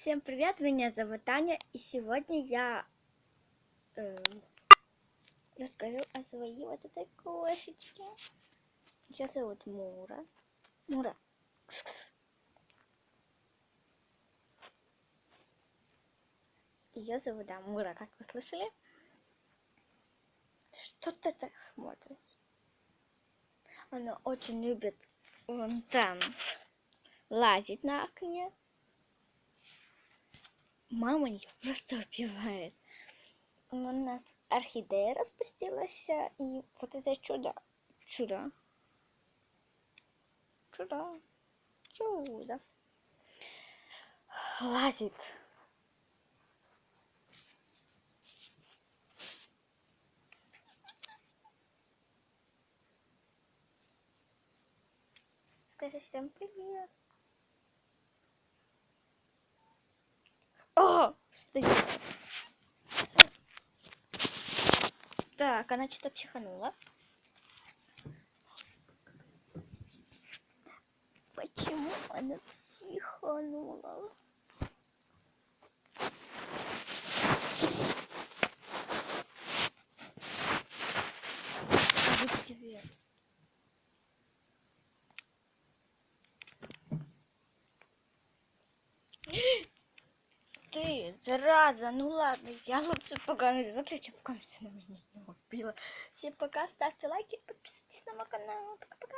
Всем привет, меня зовут Таня, и сегодня я расскажу о своей вот этой кошечке. Ее зовут Мура. Мура. Ее зовут, да, Мура, как вы слышали? Что ты так смотришь? Она очень любит вон там лазить на окне. Мама ее просто убивает. У нас орхидея распустилась, и вот это чудо лазит. Скажи всем привет. О, стыдно. Так, она что-то психанула. Почему она психанула? Скажи привет. Ты, зараза, ну ладно, я лучше поговорю. Смотрите, пока она меня не убила. Всем пока, ставьте лайки, подписывайтесь на мой канал. Пока-пока.